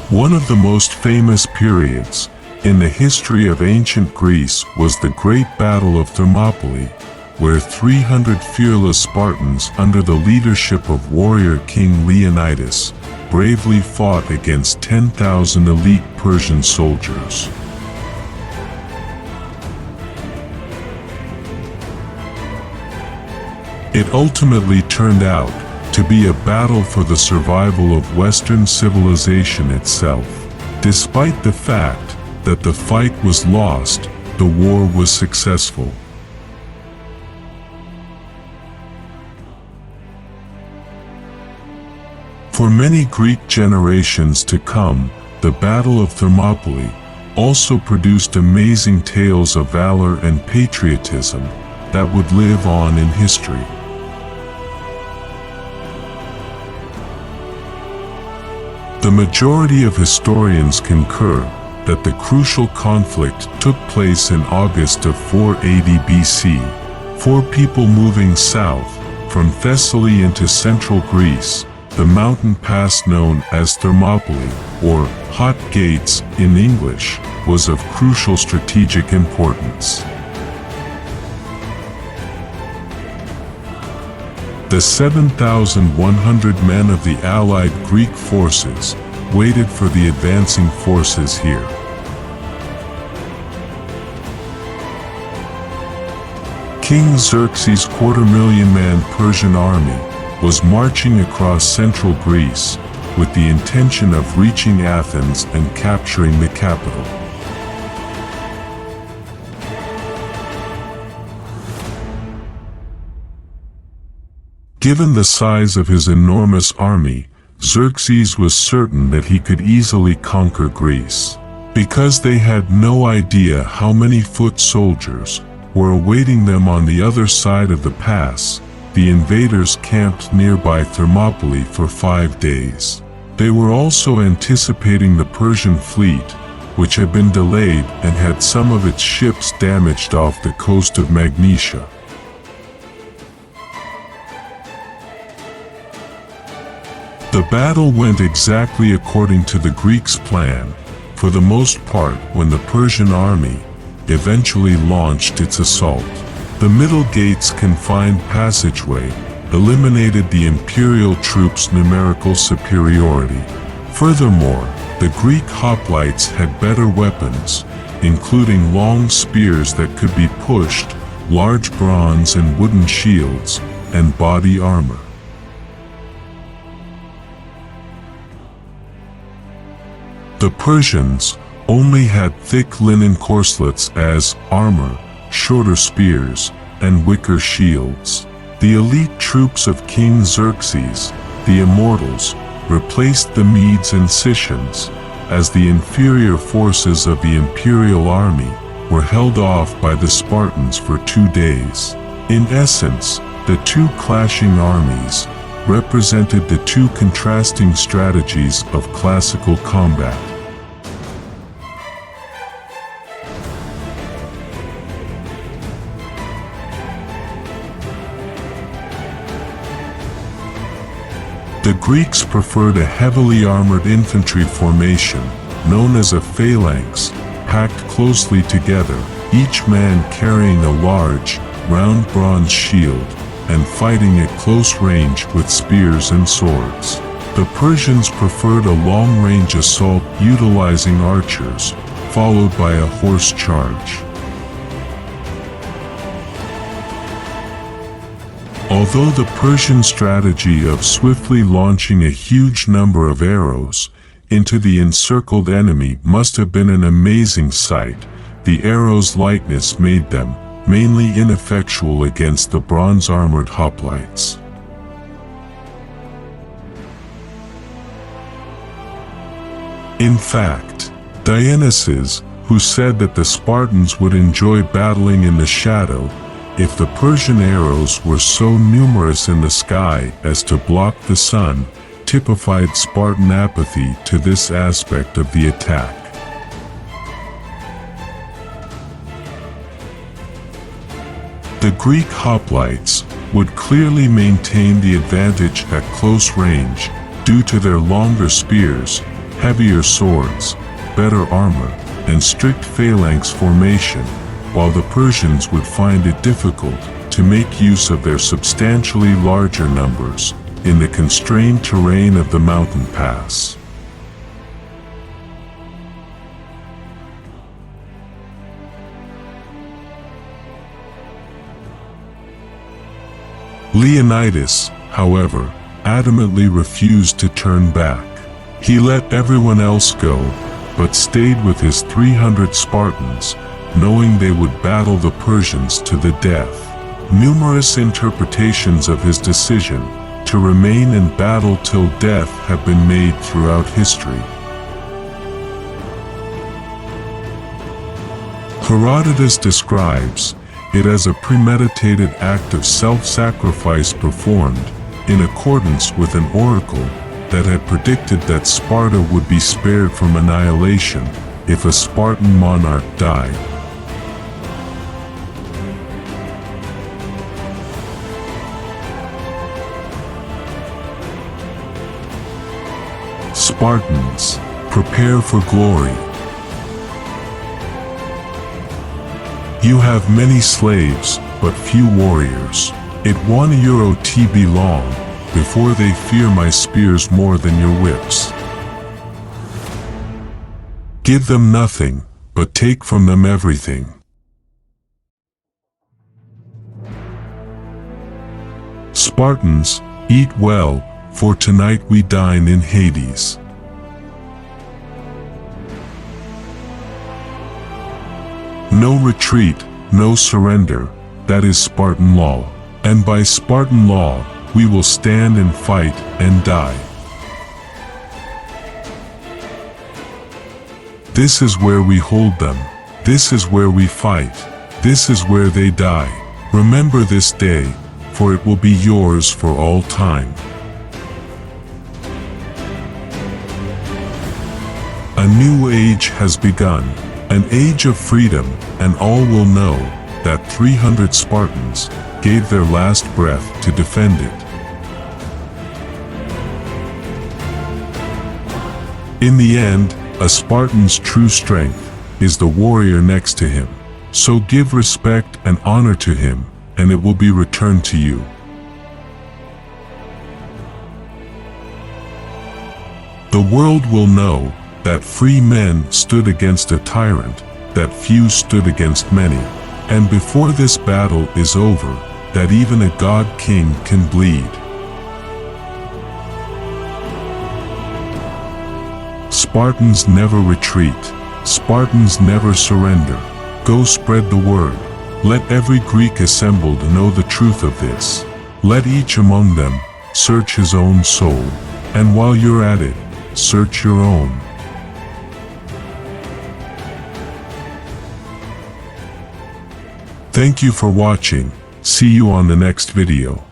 One of the most famous periods in the history of ancient Greece was the Great Battle of Thermopylae, where 300 fearless Spartans under the leadership of warrior King Leonidas bravely fought against 10,000 elite Persian soldiers. It ultimately turned out to be a battle for the survival of Western civilization itself. Despite the fact that the fight was lost, the war was successful. For many Greek generations to come, the Battle of Thermopylae also produced amazing tales of valor and patriotism that would live on in history. The majority of historians concur that the crucial conflict took place in August of 480 BC. Four people moving south from Thessaly into central Greece, the mountain pass known as Thermopylae, or Hot Gates in English, was of crucial strategic importance. The 7,100 men of the allied Greek forces waited for the advancing forces here. King Xerxes' quarter-million-man Persian army was marching across central Greece with the intention of reaching Athens and capturing the capital. Given the size of his enormous army, Xerxes was certain that he could easily conquer Greece. Because they had no idea how many foot soldiers were awaiting them on the other side of the pass, the invaders camped nearby Thermopylae for 5 days. They were also anticipating the Persian fleet, which had been delayed and had some of its ships damaged off the coast of Magnesia. The battle went exactly according to the Greeks' plan, for the most part when the Persian army eventually launched its assault. The middle gate's confined passageway eliminated the imperial troops' numerical superiority. Furthermore, the Greek hoplites had better weapons, including long spears that could be pushed, large bronze and wooden shields, and body armor. The Persians only had thick linen corselets as armor, shorter spears, and wicker shields. The elite troops of King Xerxes, the Immortals, replaced the Medes and Scythians, as the inferior forces of the imperial army were held off by the Spartans for 2 days. In essence, the two clashing armies represented the two contrasting strategies of classical combat. The Greeks preferred a heavily armored infantry formation, known as a phalanx, packed closely together, each man carrying a large, round bronze shield, and fighting at close range with spears and swords. The Persians preferred a long-range assault utilizing archers, followed by a horse charge. Although the Persian strategy of swiftly launching a huge number of arrows into the encircled enemy must have been an amazing sight, the arrows' lightness made them mainly ineffectual against the bronze-armored hoplites. In fact, Dionysius, who said that the Spartans would enjoy battling in the shadow if the Persian arrows were so numerous in the sky as to block the sun, typified Spartan apathy to this aspect of the attack. The Greek hoplites would clearly maintain the advantage at close range due to their longer spears, heavier swords, better armor, and strict phalanx formation, while the Persians would find it difficult to make use of their substantially larger numbers in the constrained terrain of the mountain pass. Leonidas, however, adamantly refused to turn back. He let everyone else go, but stayed with his 300 Spartans, knowing they would battle the Persians to the death. Numerous interpretations of his decision to remain in battle till death have been made throughout history. Herodotus describes it as a premeditated act of self-sacrifice performed in accordance with an oracle that had predicted that Sparta would be spared from annihilation if a Spartan monarch died. Spartans, prepare for glory. You have many slaves, but few warriors. It 1 euro TB long, before they fear my spears more than your whips. Give them nothing, but take from them everything. Spartans, eat well, for tonight we dine in Hades. No retreat, no surrender, that is Spartan law. And by Spartan law, we will stand and fight and die. This is where we hold them. This is where we fight. This is where they die. Remember this day, for it will be yours for all time. A new age has begun, an age of freedom, and all will know that 300 Spartans gave their last breath to defend it. In the end, a Spartan's true strength is the warrior next to him. So give respect and honor to him, and it will be returned to you. The world will know that free men stood against a tyrant, that few stood against many, and before this battle is over, that even a god-king can bleed. Spartans never retreat. Spartans never surrender. Go spread the word. Let every Greek assembled know the truth of this. Let each among them search his own soul, and while you're at it, search your own. Thank you for watching. See you on the next video.